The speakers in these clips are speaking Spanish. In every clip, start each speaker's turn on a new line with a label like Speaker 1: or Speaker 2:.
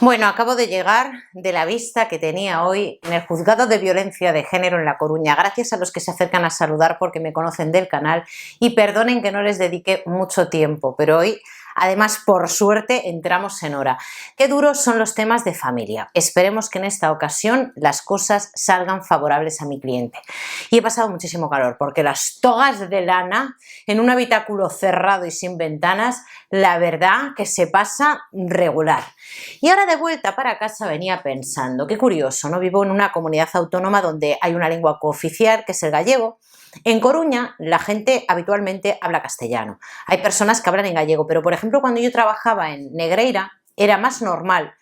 Speaker 1: Bueno, acabo de llegar de la vista que tenía hoy en el Juzgado de Violencia de Género en La Coruña. Gracias a los que se acercan a saludar porque me conocen del canal y perdonen que no les dedique mucho tiempo, pero hoy, además, por suerte, entramos en hora. Qué duros son los temas de familia. Esperemos que en esta ocasión las cosas salgan favorables a mi cliente. Y he pasado muchísimo calor porque las togas de lana en un habitáculo cerrado y sin ventanas, la verdad que se pasa regular. Y ahora de vuelta para casa venía pensando, qué curioso, ¿no? Vivo en una comunidad autónoma donde hay una lengua cooficial que es el gallego. En Coruña la gente habitualmente habla castellano. Hay personas que hablan en gallego, pero por ejemplo cuando yo trabajaba en Negreira era más normal.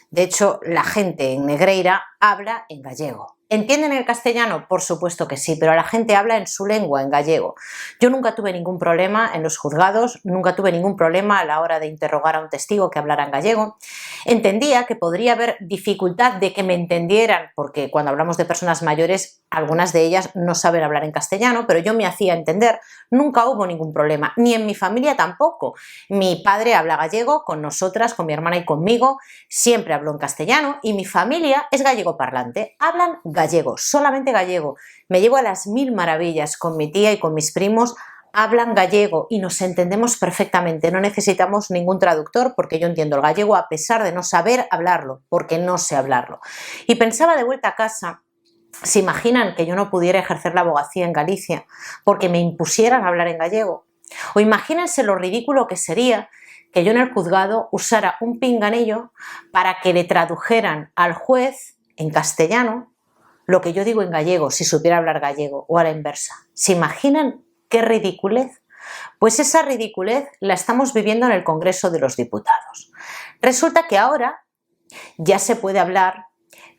Speaker 1: De hecho, la gente en Negreira habla en gallego. ¿Entienden el castellano? Por supuesto que sí, pero la gente habla en su lengua, en gallego. Yo nunca tuve ningún problema en los juzgados, nunca tuve ningún problema a la hora de interrogar a un testigo que hablara en gallego. Entendía que podría haber dificultad de que me entendieran, porque cuando hablamos de personas mayores, algunas de ellas no saben hablar en castellano, pero yo me hacía entender. Nunca hubo ningún problema, ni en mi familia tampoco. Mi padre habla gallego con nosotras, con mi hermana y conmigo, siempre habló en castellano y mi familia es gallego parlante, hablan gallego, solamente gallego. Me llevo a las mil maravillas con mi tía y con mis primos, hablan gallego y nos entendemos perfectamente, no necesitamos ningún traductor porque yo entiendo el gallego a pesar de no saber hablarlo, porque no sé hablarlo. Y pensaba de vuelta a casa, ¿se imaginan que yo no pudiera ejercer la abogacía en Galicia porque me impusieran hablar en gallego? O imagínense lo ridículo que sería que yo en el juzgado usara un pinganillo para que le tradujeran al juez en castellano lo que yo digo en gallego, si supiera hablar gallego, o a la inversa. ¿Se imaginan qué ridiculez? Pues esa ridiculez la estamos viviendo en el Congreso de los Diputados. Resulta que ahora ya se puede hablar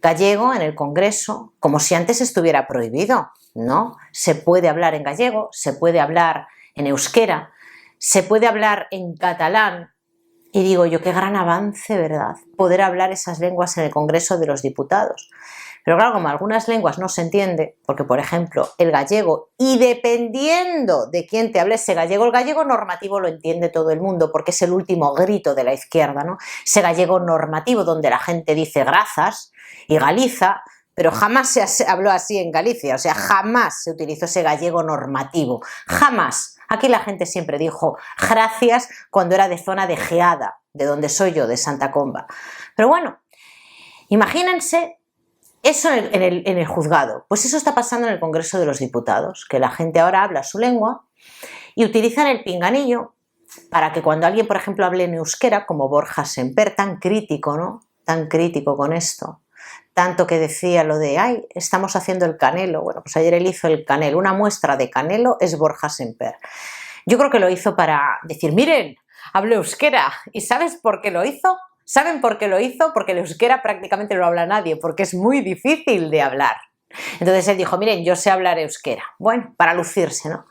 Speaker 1: gallego en el Congreso, como si antes estuviera prohibido. No, se puede hablar en gallego, se puede hablar en euskera, se puede hablar en catalán. Y digo yo, qué gran avance, ¿verdad? Poder hablar esas lenguas en el Congreso de los Diputados. Pero claro, como algunas lenguas no se entiende, porque por ejemplo el gallego, y dependiendo de quién te hable ese gallego, el gallego normativo lo entiende todo el mundo, porque es el último grito de la izquierda, ¿no? Ese gallego normativo donde la gente dice grazas y Galiza, pero jamás se habló así en Galicia, o sea, jamás se utilizó ese gallego normativo, jamás. Aquí la gente siempre dijo gracias cuando era de zona de Geada, de donde soy yo, de Santa Comba. Pero bueno, imagínense eso en el juzgado. Pues eso está pasando en el Congreso de los Diputados, que la gente ahora habla su lengua y utilizan el pinganillo para que cuando alguien, por ejemplo, hable en euskera, como Borja Semper, tan crítico, ¿no? Tan crítico con esto. Tanto que decía lo de, ay, estamos haciendo el Canelo. Bueno, pues ayer él hizo el Canelo. Una muestra de Canelo es Borja Semper. Yo creo que lo hizo para decir, miren, hablo euskera. ¿Y sabes por qué lo hizo? ¿Saben por qué lo hizo? Porque el euskera prácticamente no lo habla nadie, porque es muy difícil de hablar. Entonces él dijo, miren, yo sé hablar euskera. Bueno, para lucirse, ¿no?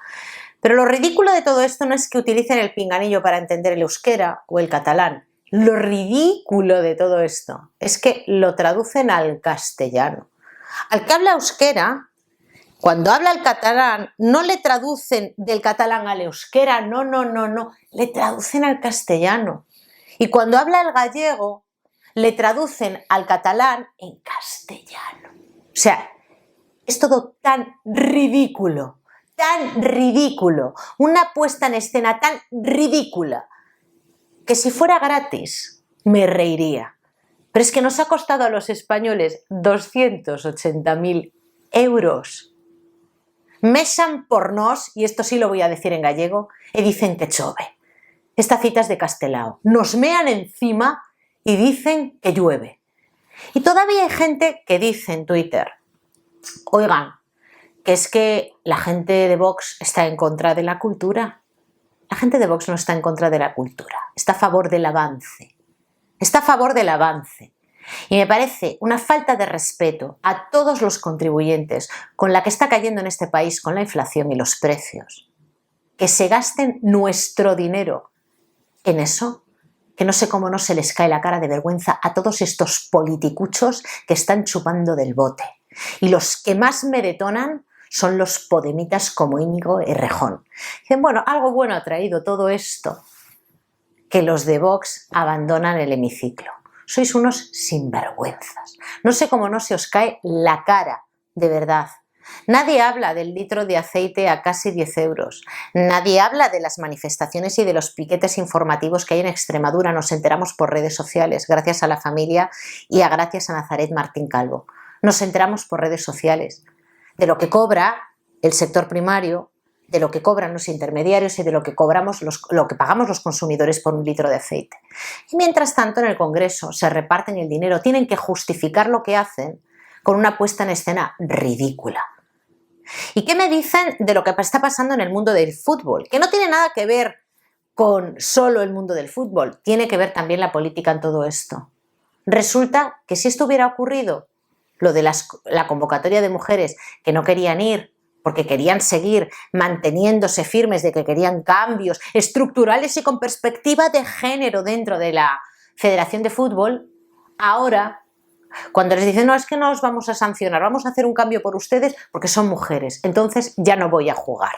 Speaker 1: Pero lo ridículo de todo esto no es que utilicen el pinganillo para entender el euskera o el catalán. Lo ridículo de todo esto es que lo traducen al castellano. Al que habla euskera, cuando habla el catalán, no le traducen del catalán al euskera, no, le traducen al castellano. Y cuando habla el gallego, le traducen al catalán en castellano. O sea, es todo tan ridículo, una puesta en escena tan ridícula, que si fuera gratis me reiría. Pero es que nos ha costado a los españoles 280.000 euros. Mesan por nós, y esto sí lo voy a decir en gallego, e dicen que chove. Esta cita es de Castelao. Nos mean encima y dicen que llueve. Y todavía hay gente que dice en Twitter, oigan, que es que la gente de Vox está en contra de la cultura. La gente de Vox no está en contra de la cultura, está a favor del avance. Está a favor del avance. Y me parece una falta de respeto a todos los contribuyentes con la que está cayendo en este país con la inflación y los precios. Que se gasten nuestro dinero en eso, que no sé cómo no se les cae la cara de vergüenza a todos estos politicuchos que están chupando del bote. Y los que más me detonan son los podemitas como Íñigo Errejón. Dicen, bueno, algo bueno ha traído todo esto, que los de Vox abandonan el hemiciclo. sois unos sinvergüenzas. No sé cómo no se os cae la cara, de verdad. Nadie habla del litro de aceite a casi 10 euros. Nadie habla de las manifestaciones y de los piquetes informativos que hay en Extremadura. Nos enteramos por redes sociales, gracias a la familia y gracias a Nazaret Martín Calvo. Nos enteramos por redes sociales de lo que cobra el sector primario, de lo que cobran los intermediarios y de lo que pagamos los consumidores por un litro de aceite. Y mientras tanto, en el Congreso se reparten el dinero, tienen que justificar lo que hacen con una puesta en escena ridícula. ¿Y qué me dicen de lo que está pasando en el mundo del fútbol? Que no tiene nada que ver con solo el mundo del fútbol, tiene que ver también la política en todo esto. Resulta que si esto hubiera ocurrido, lo de la convocatoria de mujeres que no querían ir porque querían seguir manteniéndose firmes de que querían cambios estructurales y con perspectiva de género dentro de la Federación de Fútbol, ahora, cuando les dicen no, es que no os vamos a sancionar, vamos a hacer un cambio por ustedes porque son mujeres, entonces ya no voy a jugar.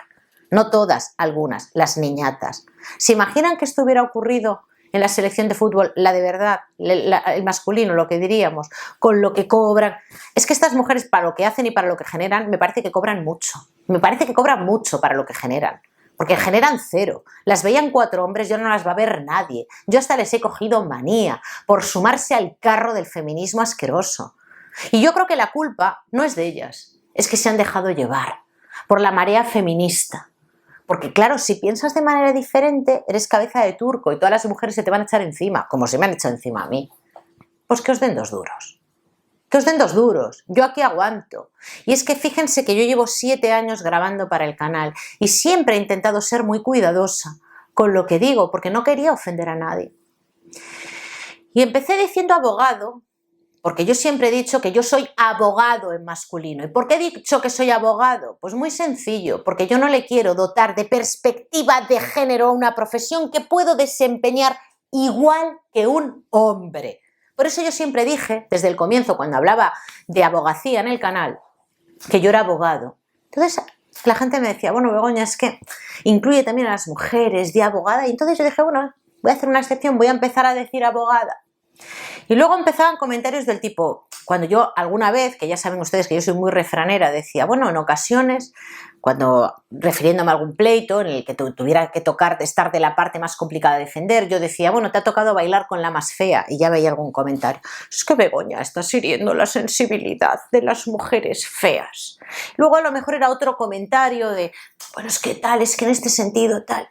Speaker 1: No todas, algunas, las niñatas. ¿Se imaginan que esto hubiera ocurrido en la selección de fútbol, la de verdad, el masculino, lo que diríamos, con lo que cobran? Es que estas mujeres, para lo que hacen y para lo que generan, me parece que cobran mucho. Me parece que cobran mucho para lo que generan. Porque generan cero. Las veían 4 hombres, yo no las va a ver nadie. Yo hasta les he cogido manía por sumarse al carro del feminismo asqueroso. Y yo creo que la culpa no es de ellas, es que se han dejado llevar por la marea feminista. Porque claro, si piensas de manera diferente, eres cabeza de turco y todas las mujeres se te van a echar encima, como se me han echado encima a mí. Pues que os den 2 duros. Que os den 2 duros. Yo aquí aguanto. Y es que fíjense que yo llevo 7 años grabando para el canal y siempre he intentado ser muy cuidadosa con lo que digo, porque no quería ofender a nadie. Y empecé diciendo abogado, porque yo siempre he dicho que yo soy abogado en masculino. ¿Y por qué he dicho que soy abogado? Pues muy sencillo, porque yo no le quiero dotar de perspectiva de género a una profesión que puedo desempeñar igual que un hombre. Por eso yo siempre dije, desde el comienzo, cuando hablaba de abogacía en el canal, que yo era abogado. Entonces la gente me decía, bueno, Begoña, es que incluye también a las mujeres de abogada. Y entonces yo dije, bueno, voy a hacer una excepción, voy a empezar a decir abogada. Y luego empezaban comentarios del tipo, cuando yo alguna vez, que ya saben ustedes que yo soy muy refranera, decía, bueno, en ocasiones, cuando refiriéndome a algún pleito en el que tuviera que estar de la parte más complicada de defender, yo decía, bueno, te ha tocado bailar con la más fea, y ya veía algún comentario. Es que Begoña, estás hiriendo la sensibilidad de las mujeres feas. Luego a lo mejor era otro comentario de, bueno, es que tal, es que en este sentido tal.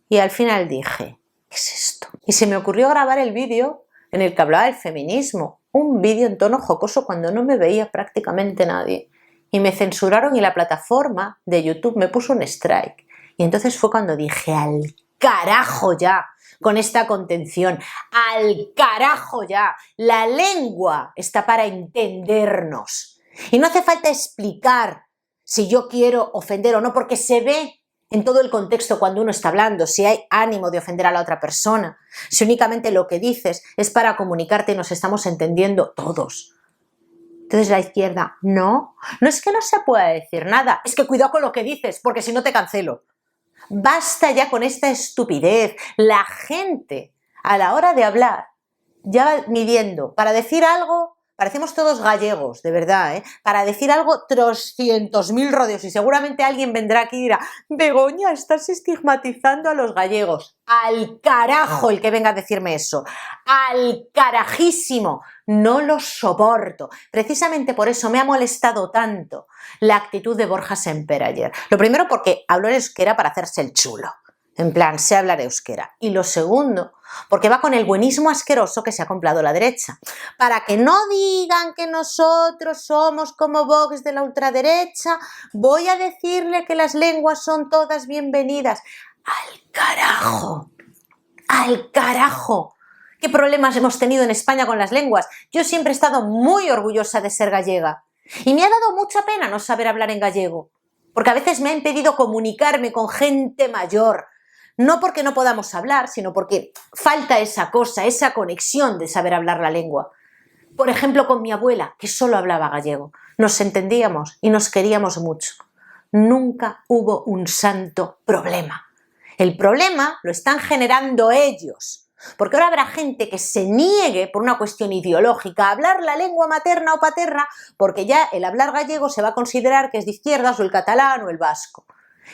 Speaker 1: Y al final dije, ¿qué es esto? Y se me ocurrió grabar el vídeo en el que hablaba del feminismo, un vídeo en tono jocoso cuando no me veía prácticamente nadie. Y me censuraron y la plataforma de YouTube me puso un strike. Y entonces fue cuando dije, al carajo ya con esta contención, al carajo ya, la lengua está para entendernos. Y no hace falta explicar si yo quiero ofender o no, porque se ve en todo el contexto cuando uno está hablando, si hay ánimo de ofender a la otra persona, si únicamente lo que dices es para comunicarte y nos estamos entendiendo todos. Entonces la izquierda, no es que no se pueda decir nada, es que cuidado con lo que dices, porque si no te cancelo. Basta ya con esta estupidez. La gente, a la hora de hablar, ya va midiendo, para decir algo, parecemos todos gallegos, de verdad, ¿eh? Para decir algo, 300.000 rodeos, y seguramente alguien vendrá aquí y dirá, Begoña, estás estigmatizando a los gallegos. Al carajo el que venga a decirme eso, al carajísimo, no lo soporto. Precisamente por eso me ha molestado tanto la actitud de Borja Semper ayer. Lo primero porque habló en euskera para hacerse el chulo. En plan, sé hablar euskera. Y lo segundo, porque va con el buenismo asqueroso que se ha comprado la derecha. Para que no digan que nosotros somos como Vox de la ultraderecha, voy a decirle que las lenguas son todas bienvenidas. ¡Al carajo! ¡Al carajo! ¿Qué problemas hemos tenido en España con las lenguas? Yo siempre he estado muy orgullosa de ser gallega. Y me ha dado mucha pena no saber hablar en gallego, porque a veces me ha impedido comunicarme con gente mayor. No porque no podamos hablar, sino porque falta esa cosa, esa conexión de saber hablar la lengua. Por ejemplo, con mi abuela, que solo hablaba gallego. Nos entendíamos y nos queríamos mucho. Nunca hubo un santo problema. El problema lo están generando ellos, Porque ahora habrá gente que se niegue por una cuestión ideológica a hablar la lengua materna o paterna porque ya el hablar gallego se va a considerar que es de izquierdas, o el catalán o el vasco.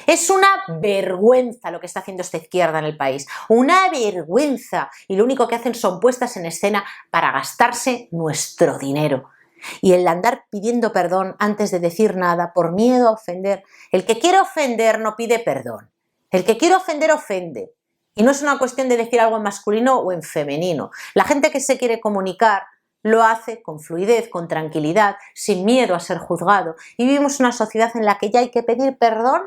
Speaker 1: Es una vergüenza lo que está haciendo esta izquierda en el país, una vergüenza, y lo único que hacen son puestas en escena para gastarse nuestro dinero. Y el andar pidiendo perdón antes de decir nada por miedo a ofender. El que quiere ofender no pide perdón, el que quiere ofender ofende. Y no es una cuestión de decir algo en masculino o en femenino. La gente que se quiere comunicar lo hace con fluidez, con tranquilidad, sin miedo a ser juzgado. Y vivimos una sociedad en la que ya hay que pedir perdón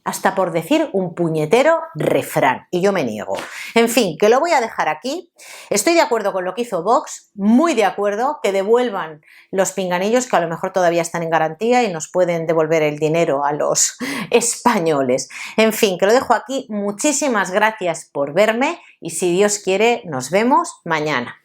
Speaker 1: hasta por decir un puñetero refrán, y yo me niego. En fin, que lo voy a dejar aquí. Estoy de acuerdo con lo que hizo Vox, muy de acuerdo, que devuelvan los pinganillos que a lo mejor todavía están en garantía y nos pueden devolver el dinero a los españoles. En fin, que lo dejo aquí. Muchísimas gracias por verme y si Dios quiere nos vemos mañana.